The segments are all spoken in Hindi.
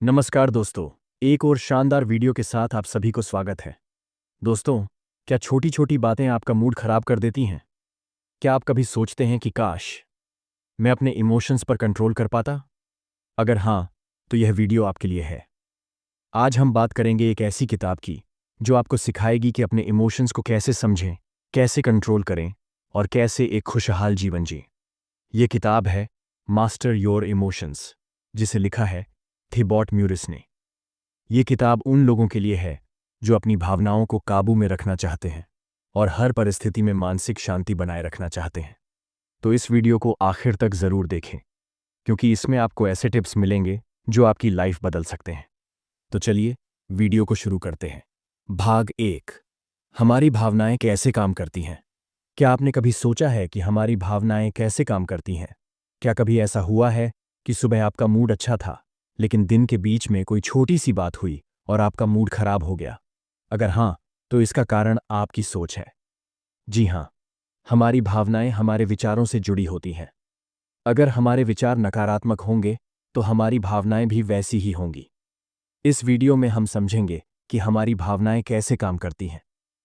नमस्कार दोस्तों। एक और शानदार वीडियो के साथ आप सभी को स्वागत है। दोस्तों, क्या छोटी छोटी बातें आपका मूड खराब कर देती हैं? क्या आप कभी सोचते हैं कि काश मैं अपने इमोशंस पर कंट्रोल कर पाता? अगर हाँ, तो यह वीडियो आपके लिए है। आज हम बात करेंगे एक ऐसी किताब की जो आपको सिखाएगी कि अपने इमोशंस को कैसे समझें, कैसे कंट्रोल करें और कैसे एक खुशहाल जीवन जिएं। ये किताब है मास्टर योर इमोशंस, जिसे लिखा है थिबॉट म्यूरिस ने। ये किताब उन लोगों के लिए है जो अपनी भावनाओं को काबू में रखना चाहते हैं और हर परिस्थिति में मानसिक शांति बनाए रखना चाहते हैं। तो इस वीडियो को आखिर तक ज़रूर देखें, क्योंकि इसमें आपको ऐसे टिप्स मिलेंगे जो आपकी लाइफ बदल सकते हैं। तो चलिए वीडियो को शुरू करते हैं। भाग 1, हमारी भावनाएं कैसे काम करती हैं। क्या आपने कभी सोचा है कि हमारी भावनाएं कैसे काम करती हैं? क्या कभी ऐसा हुआ है कि सुबह आपका मूड अच्छा था, लेकिन दिन के बीच में कोई छोटी सी बात हुई और आपका मूड खराब हो गया? अगर हाँ, तो इसका कारण आपकी सोच है। जी हाँ, हमारी भावनाएं हमारे विचारों से जुड़ी होती हैं। अगर हमारे विचार नकारात्मक होंगे, तो हमारी भावनाएं भी वैसी ही होंगी। इस वीडियो में हम समझेंगे कि हमारी भावनाएं कैसे काम करती हैं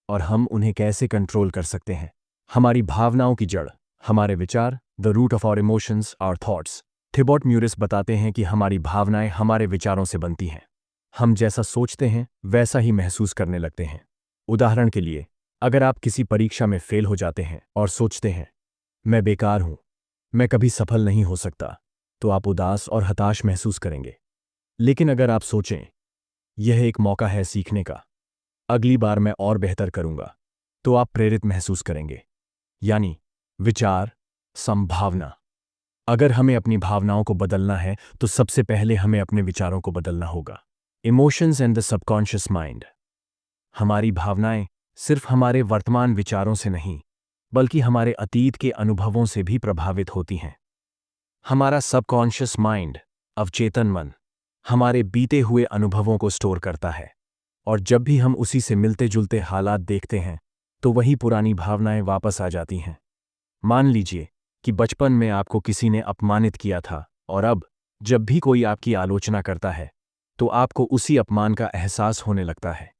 और हम उन्हें कैसे कंट्रोल कर सकते हैं। हमारी भावनाओं की जड़, हमारे विचार, the root of our emotions, our thoughts. Thibaut Meurisse बताते हैं कि हमारी भावनाएं हमारे विचारों से बनती हैं। हम जैसा सोचते हैं वैसा ही महसूस करने लगते हैं। उदाहरण के लिए, अगर आप किसी परीक्षा में फेल हो जाते हैं और सोचते हैं मैं बेकार हूं, मैं कभी सफल नहीं हो सकता, तो आप उदास और हताश महसूस करेंगे। लेकिन अगर आप सोचें यह एक मौका है सीखने का, अगली बार मैं और बेहतर करूंगा, तो आप प्रेरित महसूस करेंगे। यानी विचार, संभावना। अगर हमें अपनी भावनाओं को बदलना है तो सबसे पहले हमें अपने विचारों को बदलना होगा। Emotions and the subconscious mind. हमारी भावनाएं सिर्फ हमारे वर्तमान विचारों से नहीं, बल्कि हमारे अतीत के अनुभवों से भी प्रभावित होती हैं। हमारा सबकॉन्शियस माइंड, अवचेतन मन, हमारे बीते हुए अनुभवों को स्टोर करता है, और जब भी हम उसी से मिलते जुलते हालात देखते हैं तो वही पुरानी भावनाएं वापस आ जाती हैं। मान लीजिए कि बचपन में आपको किसी ने अपमानित किया था, और अब जब भी कोई आपकी आलोचना करता है तो आपको उसी अपमान का एहसास होने लगता है।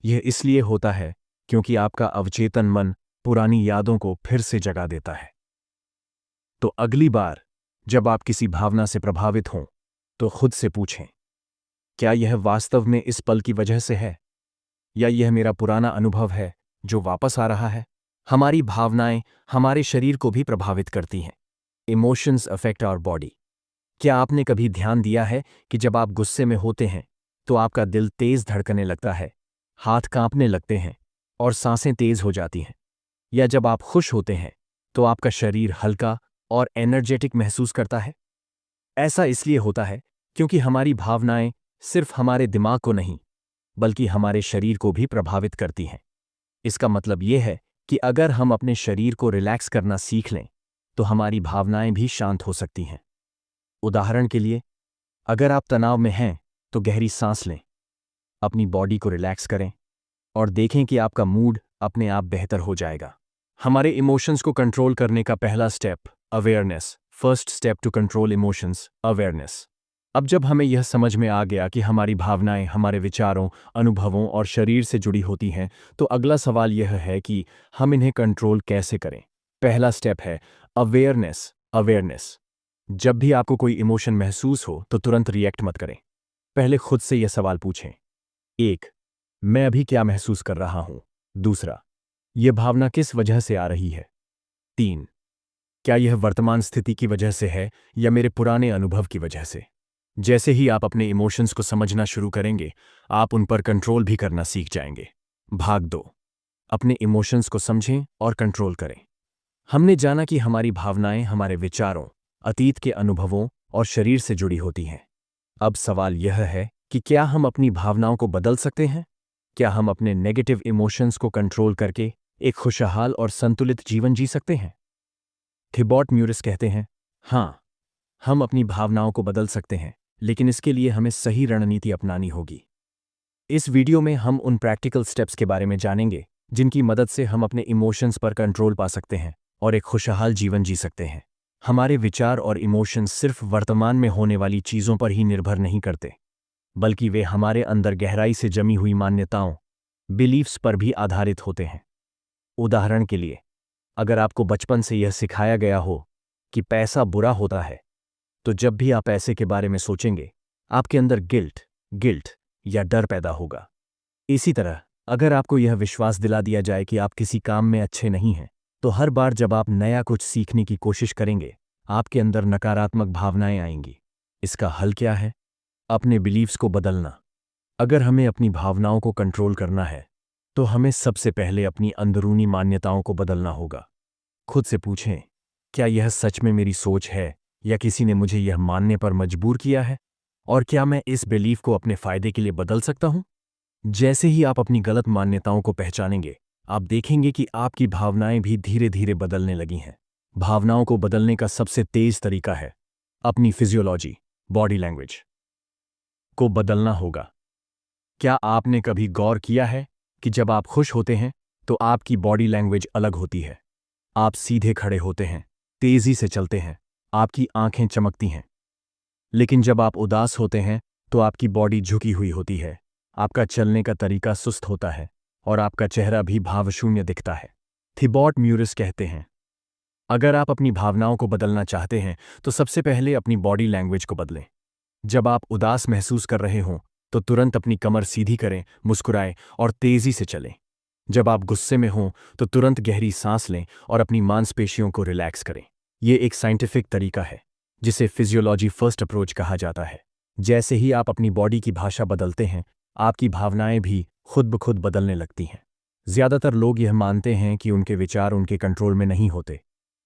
यह इसलिए होता है क्योंकि आपका अवचेतन मन पुरानी यादों को फिर से जगा देता है। तो अगली बार जब आप किसी भावना से प्रभावित हों, तो खुद से पूछें, क्या यह वास्तव में इस पल की वजह से है, या यह मेरा पुराना अनुभव है जो वापस आ रहा है? हमारी भावनाएं हमारे शरीर को भी प्रभावित करती हैं। Emotions affect our body. क्या आपने कभी ध्यान दिया है कि जब आप गुस्से में होते हैं तो आपका दिल तेज धड़कने लगता है, हाथ कांपने लगते हैं और सांसें तेज हो जाती हैं? या जब आप खुश होते हैं तो आपका शरीर हल्का और एनर्जेटिक महसूस करता है? ऐसा इसलिए होता है क्योंकि हमारी भावनाएं सिर्फ हमारे दिमाग को नहीं, बल्कि हमारे शरीर को भी प्रभावित करती हैं। इसका मतलब यह है कि अगर हम अपने शरीर को रिलैक्स करना सीख लें तो हमारी भावनाएं भी शांत हो सकती हैं। उदाहरण के लिए, अगर आप तनाव में हैं तो गहरी सांस लें, अपनी बॉडी को रिलैक्स करें और देखें कि आपका मूड अपने आप बेहतर हो जाएगा। हमारे इमोशंस को कंट्रोल करने का पहला step, awareness. First step to control emotions, awareness. अब जब हमें यह समझ में आ गया कि हमारी भावनाएं हमारे विचारों, अनुभवों और शरीर से जुड़ी होती हैं, तो अगला सवाल यह है कि हम इन्हें कंट्रोल कैसे करें। पहला स्टेप है अवेयरनेस। अवेयरनेस। जब भी आपको कोई इमोशन महसूस हो तो तुरंत रिएक्ट मत करें। पहले खुद से यह सवाल पूछें। 1, मैं अभी क्या महसूस कर रहा हूं? दूसरा, यह भावना किस वजह से आ रही है? 3, क्या यह वर्तमान स्थिति की वजह से है या मेरे पुराने अनुभव की वजह से? जैसे ही आप अपने इमोशंस को समझना शुरू करेंगे, आप उन पर कंट्रोल भी करना सीख जाएंगे। भाग 2, अपने इमोशंस को समझें और कंट्रोल करें। हमने जाना कि हमारी भावनाएं हमारे विचारों, अतीत के अनुभवों और शरीर से जुड़ी होती हैं। अब सवाल यह है कि क्या हम अपनी भावनाओं को बदल सकते हैं? क्या हम अपने नेगेटिव इमोशंस को कंट्रोल करके एक खुशहाल और संतुलित जीवन जी सकते हैं? थिबॉट म्यूरिस कहते हैं, हाँ, हम अपनी भावनाओं को बदल सकते हैं, लेकिन इसके लिए हमें सही रणनीति अपनानी होगी। इस वीडियो में हम उन प्रैक्टिकल स्टेप्स के बारे में जानेंगे जिनकी मदद से हम अपने इमोशंस पर कंट्रोल पा सकते हैं और एक खुशहाल जीवन जी सकते हैं। हमारे विचार और इमोशंस सिर्फ वर्तमान में होने वाली चीज़ों पर ही निर्भर नहीं करते, बल्कि वे हमारे अंदर गहराई से जमी हुई मान्यताओं, बिलीफ्स पर भी आधारित होते हैं। उदाहरण के लिए, अगर आपको बचपन से यह सिखाया गया हो कि पैसा बुरा होता है, तो जब भी आप पैसे के बारे में सोचेंगे, आपके अंदर गिल्ट गिल्ट या डर पैदा होगा। इसी तरह, अगर आपको यह विश्वास दिला दिया जाए कि आप किसी काम में अच्छे नहीं हैं, तो हर बार जब आप नया कुछ सीखने की कोशिश करेंगे, आपके अंदर नकारात्मक भावनाएं आएंगी। इसका हल क्या है? अपने बिलीव्स को बदलना। अगर हमें अपनी भावनाओं को कंट्रोल करना है, तो हमें सबसे पहले अपनी अंदरूनी मान्यताओं को बदलना होगा। खुद से पूछें, क्या यह सच में मेरी सोच है या किसी ने मुझे यह मानने पर मजबूर किया है? और क्या मैं इस बिलीफ को अपने फायदे के लिए बदल सकता हूं? जैसे ही आप अपनी गलत मान्यताओं को पहचानेंगे, आप देखेंगे कि आपकी भावनाएं भी धीरे धीरे बदलने लगी हैं। भावनाओं को बदलने का सबसे तेज तरीका है अपनी फिजियोलॉजी, बॉडी लैंग्वेज को बदलना होगा। क्या आपने कभी गौर किया है कि जब आप खुश होते हैं तो आपकी बॉडी लैंग्वेज अलग होती है? आप सीधे खड़े होते हैं, तेजी से चलते हैं, आपकी आंखें चमकती हैं। लेकिन जब आप उदास होते हैं तो आपकी बॉडी झुकी हुई होती है, आपका चलने का तरीका सुस्त होता है और आपका चेहरा भी भावशून्य दिखता है। थिबॉट म्यूरिस कहते हैं, अगर आप अपनी भावनाओं को बदलना चाहते हैं तो सबसे पहले अपनी बॉडी लैंग्वेज को बदलें। जब आप उदास महसूस कर रहे हों तो तुरंत अपनी कमर सीधी करें, मुस्कुराएं और तेजी से चलें। जब आप गुस्से में हों तो तुरंत गहरी सांस लें और अपनी मांसपेशियों को रिलैक्स करें। ये एक साइंटिफिक तरीका है जिसे फिजियोलॉजी फर्स्ट अप्रोच कहा जाता है। जैसे ही आप अपनी बॉडी की भाषा बदलते हैं, आपकी भावनाएं भी खुद ब खुद बदलने लगती हैं। ज्यादातर लोग यह मानते हैं कि उनके विचार उनके कंट्रोल में नहीं होते,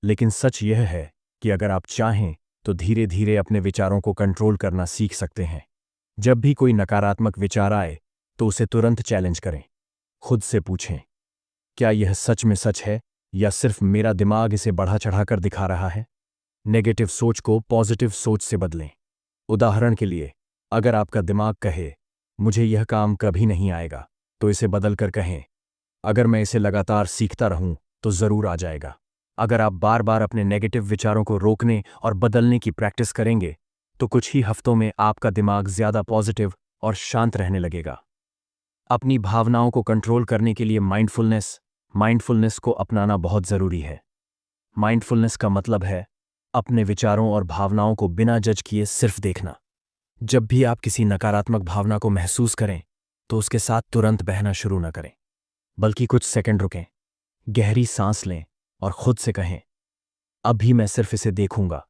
लेकिन सच यह है कि अगर आप चाहें तो धीरे धीरे अपने विचारों को कंट्रोल करना सीख सकते हैं। जब भी कोई नकारात्मक विचार आए तो उसे तुरंत चैलेंज करें। खुद से पूछें, क्या यह सच में सच है या सिर्फ मेरा दिमाग इसे बढ़ा चढ़ाकर दिखा रहा है? नेगेटिव सोच को पॉजिटिव सोच से बदलें। उदाहरण के लिए, अगर आपका दिमाग कहे मुझे यह काम कभी नहीं आएगा, तो इसे बदलकर कहें अगर मैं इसे लगातार सीखता रहूं तो जरूर आ जाएगा। अगर आप बार बार अपने नेगेटिव विचारों को रोकने और बदलने की प्रैक्टिस करेंगे तो कुछ ही हफ्तों में आपका दिमाग ज्यादा पॉजिटिव और शांत रहने लगेगा। अपनी भावनाओं को कंट्रोल करने के लिए माइंडफुलनेस को अपनाना बहुत जरूरी है। माइंडफुलनेस का मतलब है अपने विचारों और भावनाओं को बिना जज किए सिर्फ देखना। जब भी आप किसी नकारात्मक भावना को महसूस करें तो उसके साथ तुरंत बहना शुरू न करें, बल्कि कुछ सेकंड रुकें, गहरी सांस लें और खुद से कहें अभी मैं सिर्फ इसे देखूंगा,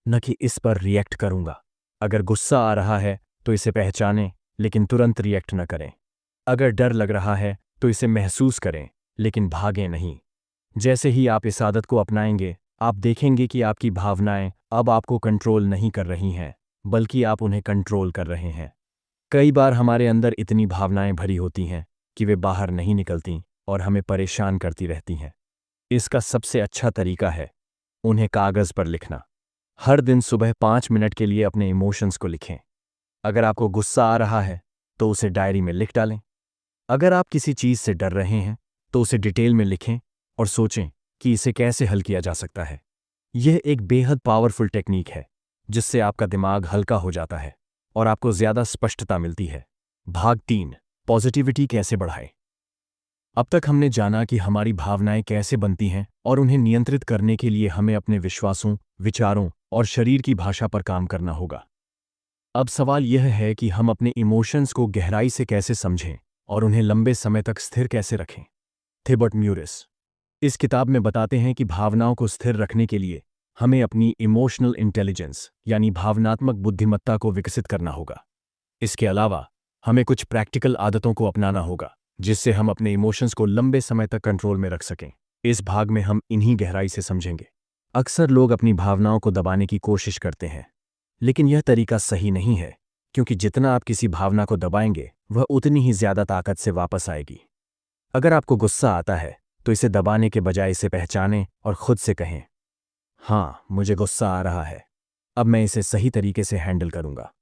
न कि इस पर रिएक्ट करूंगा। अगर गुस्सा आ रहा है तो इसे पहचानें, लेकिन तुरंत रिएक्ट न करें। अगर डर लग रहा है तो इसे महसूस करें, लेकिन भागें नहीं। जैसे ही आप इस आदत को अपनाएंगे, आप देखेंगे कि आपकी भावनाएं अब आपको कंट्रोल नहीं कर रही हैं, बल्कि आप उन्हें कंट्रोल कर रहे हैं। कई बार हमारे अंदर इतनी भावनाएं भरी होती हैं कि वे बाहर नहीं निकलती और हमें परेशान करती रहती हैं। इसका सबसे अच्छा तरीका है उन्हें कागज पर लिखना। हर दिन सुबह 5 मिनट के लिए अपने इमोशंस को लिखें। अगर आपको गुस्सा आ रहा है तो उसे डायरी में लिख डालें। अगर आप किसी चीज से डर रहे हैं तो उसे डिटेल में लिखें और सोचें कि इसे कैसे हल किया जा सकता है। यह एक बेहद पावरफुल टेक्निक है जिससे आपका दिमाग हल्का हो जाता है और आपको ज्यादा स्पष्टता मिलती है। भाग 3, पॉजिटिविटी कैसे बढ़ाएं। अब तक हमने जाना कि हमारी भावनाएं कैसे बनती हैं और उन्हें नियंत्रित करने के लिए हमें अपने विश्वासों, विचारों और शरीर की भाषा पर काम करना होगा। अब सवाल यह है कि हम अपने इमोशंस को गहराई से कैसे समझें और उन्हें लंबे समय तक स्थिर कैसे रखें। थिबॉट म्यूरिस इस किताब में बताते हैं कि भावनाओं को स्थिर रखने के लिए हमें अपनी इमोशनल इंटेलिजेंस यानी भावनात्मक बुद्धिमत्ता को विकसित करना होगा। इसके अलावा हमें कुछ प्रैक्टिकल आदतों को अपनाना होगा जिससे हम अपने इमोशंस को लंबे समय तक कंट्रोल में रख सकें। इस भाग में हम इन्हीं गहराई से समझेंगे। अक्सर लोग अपनी भावनाओं को दबाने की कोशिश करते हैं, लेकिन यह तरीका सही नहीं है, क्योंकि जितना आप किसी भावना को दबाएंगे वह उतनी ही ज्यादा ताकत से वापस आएगी। अगर आपको गुस्सा आता है तो इसे दबाने के बजाय इसे पहचानें और खुद से कहें हाँ, मुझे गुस्सा आ रहा है, अब मैं इसे सही तरीके से हैंडल करूंगा।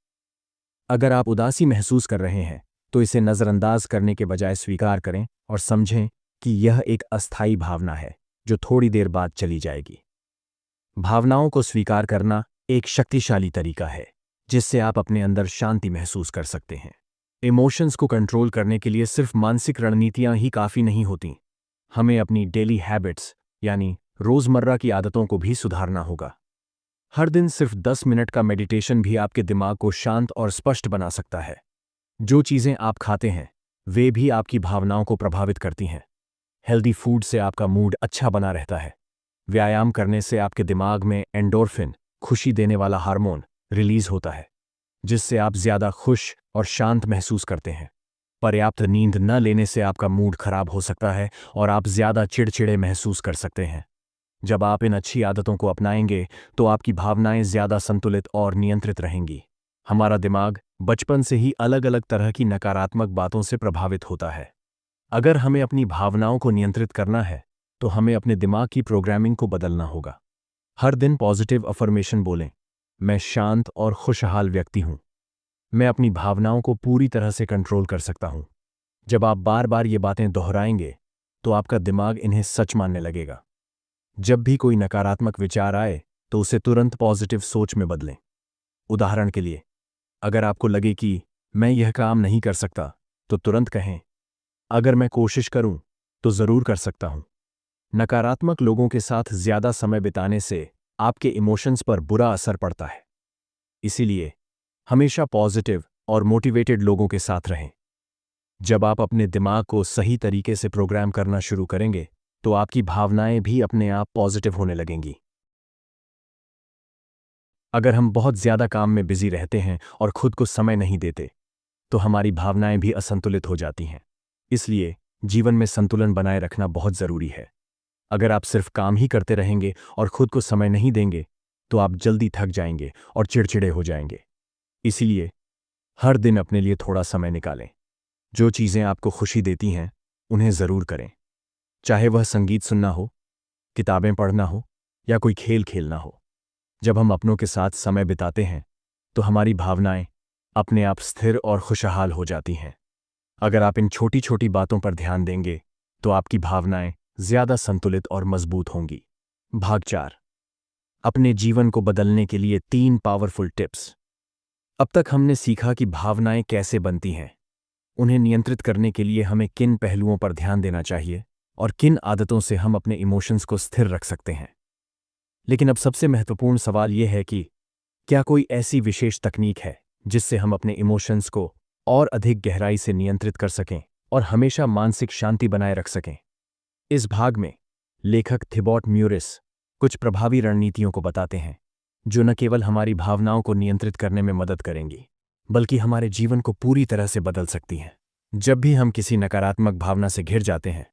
अगर आप उदासी महसूस कर रहे हैं तो इसे नजरअंदाज करने के बजाय स्वीकार करें और समझें कि यह एक अस्थायी भावना है जो थोड़ी देर बाद चली जाएगी। भावनाओं को स्वीकार करना एक शक्तिशाली तरीका है जिससे आप अपने अंदर शांति महसूस कर सकते हैं। इमोशंस को कंट्रोल करने के लिए सिर्फ मानसिक रणनीतियां ही काफ़ी नहीं होती। हमें अपनी डेली हैबिट्स यानी रोज़मर्रा की आदतों को भी सुधारना होगा। हर दिन सिर्फ 10 मिनट का मेडिटेशन भी आपके दिमाग को शांत और स्पष्ट बना सकता है। जो चीज़ें आप खाते हैं वे भी आपकी भावनाओं को प्रभावित करती हैं। हेल्दी फूड से आपका मूड अच्छा बना रहता है। व्यायाम करने से आपके दिमाग में एंडोर्फिन, खुशी देने वाला हार्मोन, रिलीज होता है, जिससे आप ज़्यादा खुश और शांत महसूस करते हैं। पर्याप्त नींद न लेने से आपका मूड खराब हो सकता है और आप ज़्यादा चिड़चिड़े महसूस कर सकते हैं। जब आप इन अच्छी आदतों को अपनाएंगे तो आपकी भावनाएं ज़्यादा संतुलित और नियंत्रित रहेंगी। हमारा दिमाग बचपन से ही अलग अलग तरह की नकारात्मक बातों से प्रभावित होता है। अगर हमें अपनी भावनाओं को नियंत्रित करना है तो हमें अपने दिमाग की प्रोग्रामिंग को बदलना होगा। हर दिन पॉजिटिव अफर्मेशन बोलें, मैं शांत और खुशहाल व्यक्ति हूं। मैं अपनी भावनाओं को पूरी तरह से कंट्रोल कर सकता हूं। जब आप बार बार ये बातें दोहराएंगे तो आपका दिमाग इन्हें सच मानने लगेगा। जब भी कोई नकारात्मक विचार आए तो उसे तुरंत पॉजिटिव सोच में बदलें। उदाहरण के लिए, अगर आपको लगे कि मैं यह काम नहीं कर सकता तो तुरंत कहें, अगर मैं कोशिश करूं तो जरूर कर सकता हूं। नकारात्मक लोगों के साथ ज्यादा समय बिताने से आपके इमोशंस पर बुरा असर पड़ता है। इसीलिए हमेशा पॉजिटिव और मोटिवेटेड लोगों के साथ रहें। जब आप अपने दिमाग को सही तरीके से प्रोग्राम करना शुरू करेंगे तो आपकी भावनाएं भी अपने आप पॉजिटिव होने लगेंगी। अगर हम बहुत ज्यादा काम में बिजी रहते हैं और खुद को समय नहीं देते तो हमारी भावनाएं भी असंतुलित हो जाती हैं। इसलिए जीवन में संतुलन बनाए रखना बहुत जरूरी है। अगर आप सिर्फ काम ही करते रहेंगे और खुद को समय नहीं देंगे तो आप जल्दी थक जाएंगे और चिड़चिड़े हो जाएंगे। इसीलिए हर दिन अपने लिए थोड़ा समय निकालें। जो चीज़ें आपको खुशी देती हैं उन्हें ज़रूर करें, चाहे वह संगीत सुनना हो, किताबें पढ़ना हो या कोई खेल खेलना हो। जब हम अपनों के साथ समय बिताते हैं तो हमारी भावनाएं अपने आप स्थिर और खुशहाल हो जाती हैं। अगर आप इन छोटी छोटी बातों पर ध्यान देंगे तो आपकी भावनाएं ज्यादा संतुलित और मजबूत होंगी। भाग 4, अपने जीवन को बदलने के लिए 3 पावरफुल टिप्स। अब तक हमने सीखा कि भावनाएं कैसे बनती हैं, उन्हें नियंत्रित करने के लिए हमें किन पहलुओं पर ध्यान देना चाहिए और किन आदतों से हम अपने इमोशंस को स्थिर रख सकते हैं। लेकिन अब सबसे महत्वपूर्ण सवाल यह है कि क्या कोई ऐसी विशेष तकनीक है जिससे हम अपने इमोशंस को और अधिक गहराई से नियंत्रित कर सकें और हमेशा मानसिक शांति बनाए रख सकें। इस भाग में लेखक थिबॉट म्यूरिस कुछ प्रभावी रणनीतियों को बताते हैं जो न केवल हमारी भावनाओं को नियंत्रित करने में मदद करेंगी बल्कि हमारे जीवन को पूरी तरह से बदल सकती हैं। जब भी हम किसी नकारात्मक भावना से घिर जाते हैं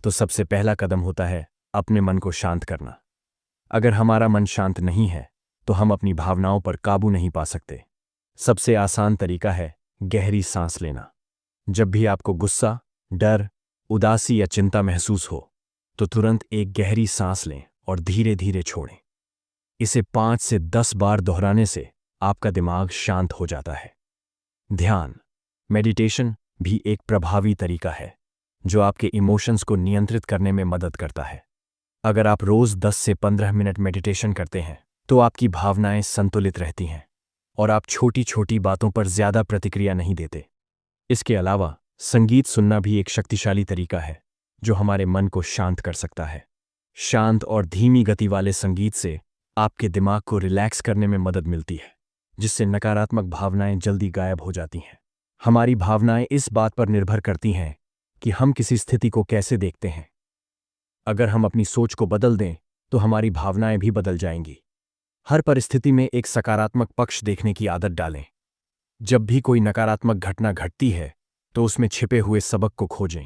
तो सबसे पहला कदम होता है अपने मन को शांत करना। अगर हमारा मन शांत नहीं है तो हम अपनी भावनाओं पर काबू नहीं पा सकते। सबसे आसान तरीका है गहरी सांस लेना। जब भी आपको गुस्सा, डर, उदासी या चिंता महसूस हो तो तुरंत एक गहरी सांस लें और धीरे धीरे छोड़ें। इसे 5 से 10 बार दोहराने से आपका दिमाग शांत हो जाता है। ध्यान, मेडिटेशन भी एक प्रभावी तरीका है जो आपके इमोशंस को नियंत्रित करने में मदद करता है। अगर आप रोज 10 से 15 मिनट मेडिटेशन करते हैं तो आपकी भावनाएं संतुलित रहती हैं और आप छोटी छोटी बातों पर ज्यादा प्रतिक्रिया नहीं देते। इसके अलावा संगीत सुनना भी एक शक्तिशाली तरीका है जो हमारे मन को शांत कर सकता है। शांत और धीमी गति वाले संगीत से आपके दिमाग को रिलैक्स करने में मदद मिलती है, जिससे नकारात्मक भावनाएं जल्दी गायब हो जाती हैं। हमारी भावनाएं इस बात पर निर्भर करती हैं कि हम किसी स्थिति को कैसे देखते हैं। अगर हम अपनी सोच को बदल दें तो हमारी भावनाएं भी बदल जाएंगी। हर परिस्थिति में एक सकारात्मक पक्ष देखने की आदत डालें। जब भी कोई नकारात्मक घटना घटती है तो उसमें छिपे हुए सबक को खोजें।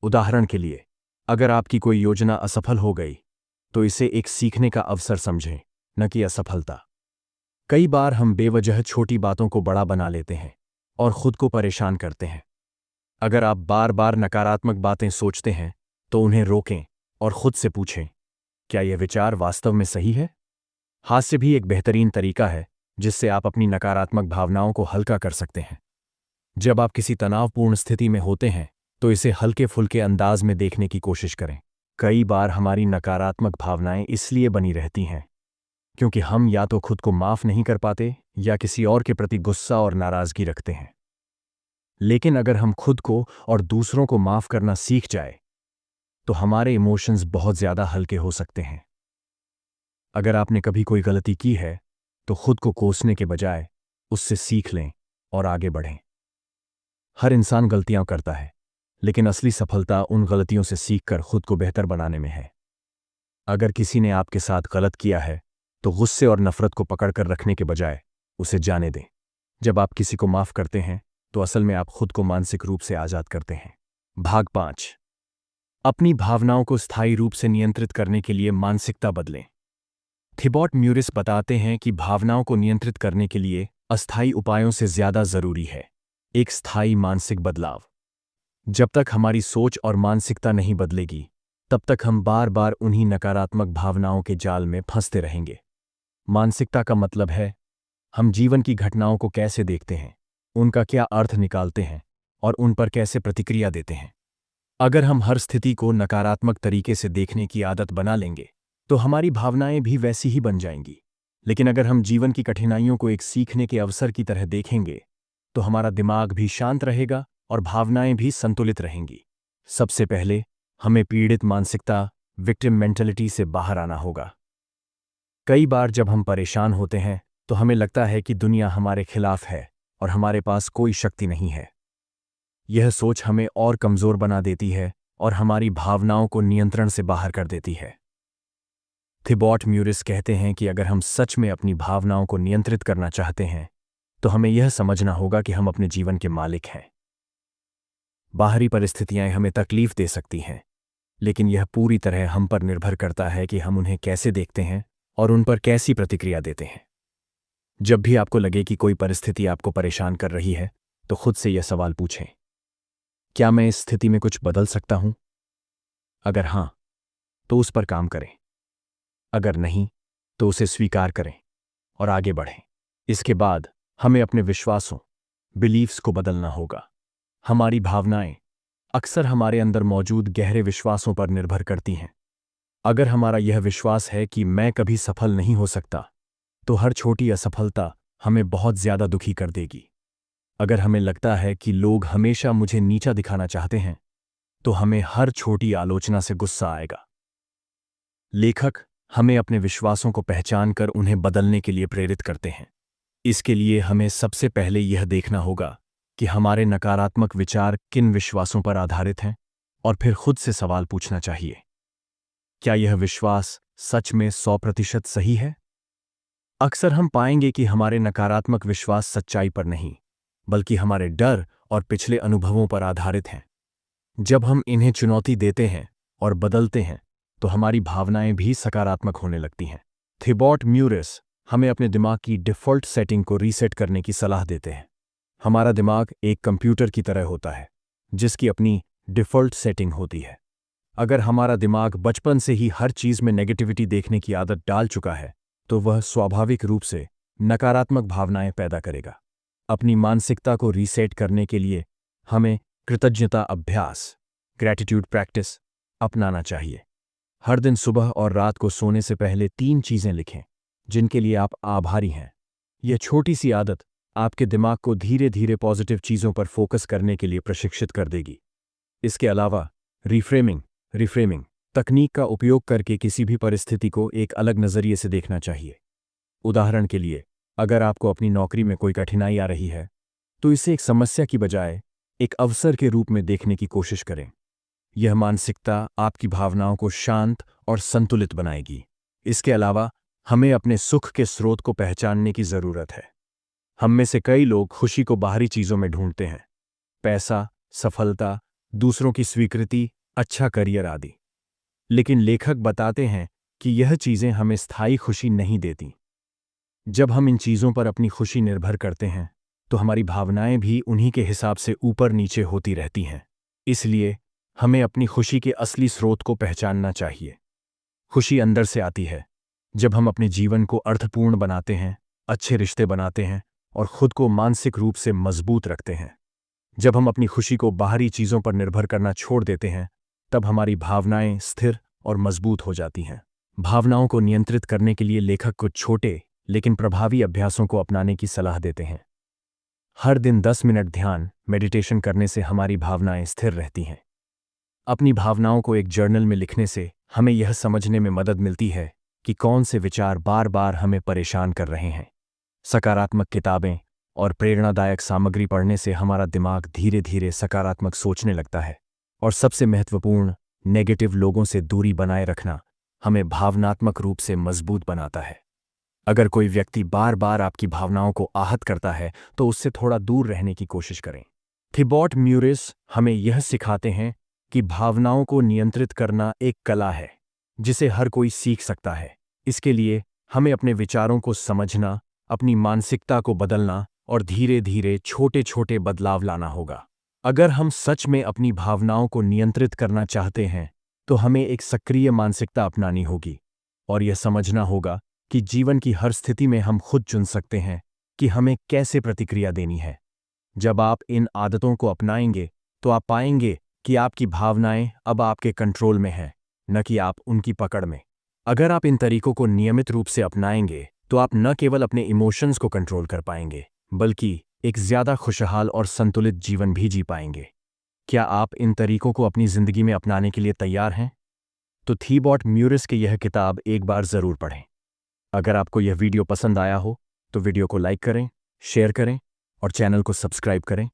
उदाहरण के लिए, अगर आपकी कोई योजना असफल हो गई तो इसे एक सीखने का अवसर समझें, न कि असफलता। कई बार हम बेवजह छोटी बातों को बड़ा बना लेते हैं और खुद को परेशान करते हैं। अगर आप बार बार नकारात्मक बातें सोचते हैं तो उन्हें रोकें और खुद से पूछें, क्या यह विचार वास्तव में सही है? हास्य भी एक बेहतरीन तरीका है जिससे आप अपनी नकारात्मक भावनाओं को हल्का कर सकते हैं। जब आप किसी तनावपूर्ण स्थिति में होते हैं तो इसे हल्के फुल्के अंदाज में देखने की कोशिश करें। कई बार हमारी नकारात्मक भावनाएं इसलिए बनी रहती हैं क्योंकि हम या तो खुद को माफ नहीं कर पाते या किसी और के प्रति गुस्सा और नाराजगी रखते हैं। लेकिन अगर हम खुद को और दूसरों को माफ करना सीख जाए तो हमारे इमोशंस बहुत ज्यादा हल्के हो सकते हैं। अगर आपने कभी कोई गलती की है तो खुद को कोसने के बजाय उससे सीख लें और आगे बढ़ें। हर इंसान गलतियां करता है, लेकिन असली सफलता उन गलतियों से सीखकर खुद को बेहतर बनाने में है। अगर किसी ने आपके साथ गलत किया है तो गुस्से और नफरत को पकड़कर रखने के बजाय उसे जाने दें। जब आप किसी को माफ करते हैं तो असल में आप खुद को मानसिक रूप से आजाद करते हैं। भाग 5। अपनी भावनाओं को स्थायी रूप से नियंत्रित करने के लिए मानसिकता बदलें। थिबॉट म्यूरिस बताते हैं कि भावनाओं को नियंत्रित करने के लिए अस्थायी उपायों से ज्यादा जरूरी है एक स्थायी मानसिक बदलाव। जब तक हमारी सोच और मानसिकता नहीं बदलेगी, तब तक हम बार बार उन्हीं नकारात्मक भावनाओं के जाल में फंसते रहेंगे। मानसिकता का मतलब है हम जीवन की घटनाओं को कैसे देखते हैं, उनका क्या अर्थ निकालते हैं और उन पर कैसे प्रतिक्रिया देते हैं। अगर हम हर स्थिति को नकारात्मक तरीके से देखने की आदत बना लेंगे तो हमारी भावनाएं भी वैसी ही बन जाएंगी। लेकिन अगर हम जीवन की कठिनाइयों को एक सीखने के अवसर की तरह देखेंगे तो हमारा दिमाग भी शांत रहेगा और भावनाएं भी संतुलित रहेंगी। सबसे पहले हमें पीड़ित मानसिकता, विक्टिम मेंटलिटी से बाहर आना होगा। कई बार जब हम परेशान होते हैं तो हमें लगता है कि दुनिया हमारे खिलाफ है और हमारे पास कोई शक्ति नहीं है। यह सोच हमें और कमजोर बना देती है और हमारी भावनाओं को नियंत्रण से बाहर कर देती है। थिबॉट म्यूरिस कहते हैं कि अगर हम सच में अपनी भावनाओं को नियंत्रित करना चाहते हैं तो हमें यह समझना होगा कि हम अपने जीवन के मालिक हैं। बाहरी परिस्थितियां हमें तकलीफ दे सकती हैं, लेकिन यह पूरी तरह हम पर निर्भर करता है कि हम उन्हें कैसे देखते हैं और उन पर कैसी प्रतिक्रिया देते हैं। जब भी आपको लगे कि कोई परिस्थिति आपको परेशान कर रही है तो खुद से यह सवाल पूछें, क्या मैं इस स्थिति में कुछ बदल सकता हूं? अगर हां, तो उस पर काम करें। अगर नहीं, तो उसे स्वीकार करें और आगे बढ़ें। इसके बाद हमें अपने विश्वासों, बिलीव्स को बदलना होगा। हमारी भावनाएं अक्सर हमारे अंदर मौजूद गहरे विश्वासों पर निर्भर करती हैं। अगर हमारा यह विश्वास है कि मैं कभी सफल नहीं हो सकता, तो हर छोटी असफलता हमें बहुत ज्यादा दुखी कर देगी। अगर हमें लगता है कि लोग हमेशा मुझे नीचा दिखाना चाहते हैं, तो हमें हर छोटी आलोचना से गुस्सा आएगा। लेखक हमें अपने विश्वासों को पहचान कर उन्हें बदलने के लिए प्रेरित करते हैं। इसके लिए हमें सबसे पहले यह देखना होगा कि हमारे नकारात्मक विचार किन विश्वासों पर आधारित हैं और फिर खुद से सवाल पूछना चाहिए, क्या यह विश्वास सच में 100% सही है? अक्सर हम पाएंगे कि हमारे नकारात्मक विश्वास सच्चाई पर नहीं, बल्कि हमारे डर और पिछले अनुभवों पर आधारित हैं। जब हम इन्हें चुनौती देते हैं और बदलते हैं तो हमारी भावनाएं भी सकारात्मक होने लगती हैं। थिबॉट म्यूरिस हमें अपने दिमाग की डिफ़ॉल्ट सेटिंग को रीसेट करने की सलाह देते हैं। हमारा दिमाग एक कंप्यूटर की तरह होता है, जिसकी अपनी डिफ़ॉल्ट सेटिंग होती है। अगर हमारा दिमाग बचपन से ही हर चीज़ में नेगेटिविटी देखने की आदत डाल चुका है, तो वह स्वाभाविक रूप से नकारात्मक भावनाएं पैदा करेगा। अपनी मानसिकता को रीसेट करने के लिए हमें कृतज्ञता अभ्यास, ग्रैटिट्यूड प्रैक्टिस अपनाना चाहिए। हर दिन सुबह और रात को सोने से पहले 3 चीज़ें लिखें जिनके लिए आप आभारी हैं। यह छोटी सी आदत आपके दिमाग को धीरे धीरे पॉजिटिव चीज़ों पर फोकस करने के लिए प्रशिक्षित कर देगी। इसके अलावा रिफ्रेमिंग तकनीक का उपयोग करके किसी भी परिस्थिति को एक अलग नज़रिए से देखना चाहिए। उदाहरण के लिए, अगर आपको अपनी नौकरी में कोई कठिनाई आ रही है, तो इसे एक समस्या की बजाय एक अवसर के रूप में देखने की कोशिश करें। यह मानसिकता आपकी भावनाओं को शांत और संतुलित बनाएगी। इसके अलावा हमें अपने सुख के स्रोत को पहचानने की ज़रूरत है। हम में से कई लोग खुशी को बाहरी चीज़ों में ढूंढते हैं, पैसा, सफलता, दूसरों की स्वीकृति, अच्छा करियर आदि। लेकिन लेखक बताते हैं कि यह चीज़ें हमें स्थायी खुशी नहीं देती। जब हम इन चीज़ों पर अपनी खुशी निर्भर करते हैं तो हमारी भावनाएं भी उन्हीं के हिसाब से ऊपर नीचे होती रहती हैं। इसलिए हमें अपनी खुशी के असली स्रोत को पहचानना चाहिए। खुशी अंदर से आती है जब हम अपने जीवन को अर्थपूर्ण बनाते हैं, अच्छे रिश्ते बनाते हैं और खुद को मानसिक रूप से मजबूत रखते हैं। जब हम अपनी खुशी को बाहरी चीज़ों पर निर्भर करना छोड़ देते हैं, तब हमारी भावनाएं स्थिर और मजबूत हो जाती हैं। भावनाओं को नियंत्रित करने के लिए लेखक कुछ छोटे लेकिन प्रभावी अभ्यासों को अपनाने की सलाह देते हैं। हर दिन 10 मिनट ध्यान, मेडिटेशन करने से हमारी भावनाएं स्थिर रहती हैं। अपनी भावनाओं को एक जर्नल में लिखने से हमें यह समझने में मदद मिलती है कि कौन से विचार बार बार हमें परेशान कर रहे हैं। सकारात्मक किताबें और प्रेरणादायक सामग्री पढ़ने से हमारा दिमाग धीरे धीरे सकारात्मक सोचने लगता है। और सबसे महत्वपूर्ण, नेगेटिव लोगों से दूरी बनाए रखना हमें भावनात्मक रूप से मजबूत बनाता है। अगर कोई व्यक्ति बार बार आपकी भावनाओं को आहत करता है तो उससे थोड़ा दूर रहने की कोशिश करें। थिबॉट म्यूरिस हमें यह सिखाते हैं कि भावनाओं को नियंत्रित करना एक कला है जिसे हर कोई सीख सकता है। इसके लिए हमें अपने विचारों को समझना, अपनी मानसिकता को बदलना और धीरे धीरे छोटे छोटे बदलाव लाना होगा। अगर हम सच में अपनी भावनाओं को नियंत्रित करना चाहते हैं तो हमें एक सक्रिय मानसिकता अपनानी होगी और यह समझना होगा कि जीवन की हर स्थिति में हम खुद चुन सकते हैं कि हमें कैसे प्रतिक्रिया देनी है। जब आप इन आदतों को अपनाएंगे तो आप पाएंगे कि आपकी भावनाएं अब आपके कंट्रोल में हैं, न कि आप उनकी पकड़ में। अगर आप इन तरीकों को नियमित रूप से अपनाएंगे तो आप न केवल अपने इमोशंस को कंट्रोल कर पाएंगे बल्कि एक ज्यादा खुशहाल और संतुलित जीवन भी जी पाएंगे। क्या आप इन तरीकों को अपनी जिंदगी में अपनाने के लिए तैयार हैं? तो थिबॉट म्यूरिस की यह किताब एक बार जरूर पढ़ें। अगर आपको यह वीडियो पसंद आया हो तो वीडियो को लाइक करें, शेयर करें और चैनल को सब्सक्राइब करें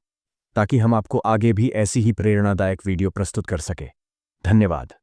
ताकि हम आपको आगे भी ऐसी ही प्रेरणादायक वीडियो प्रस्तुत कर सके। धन्यवाद।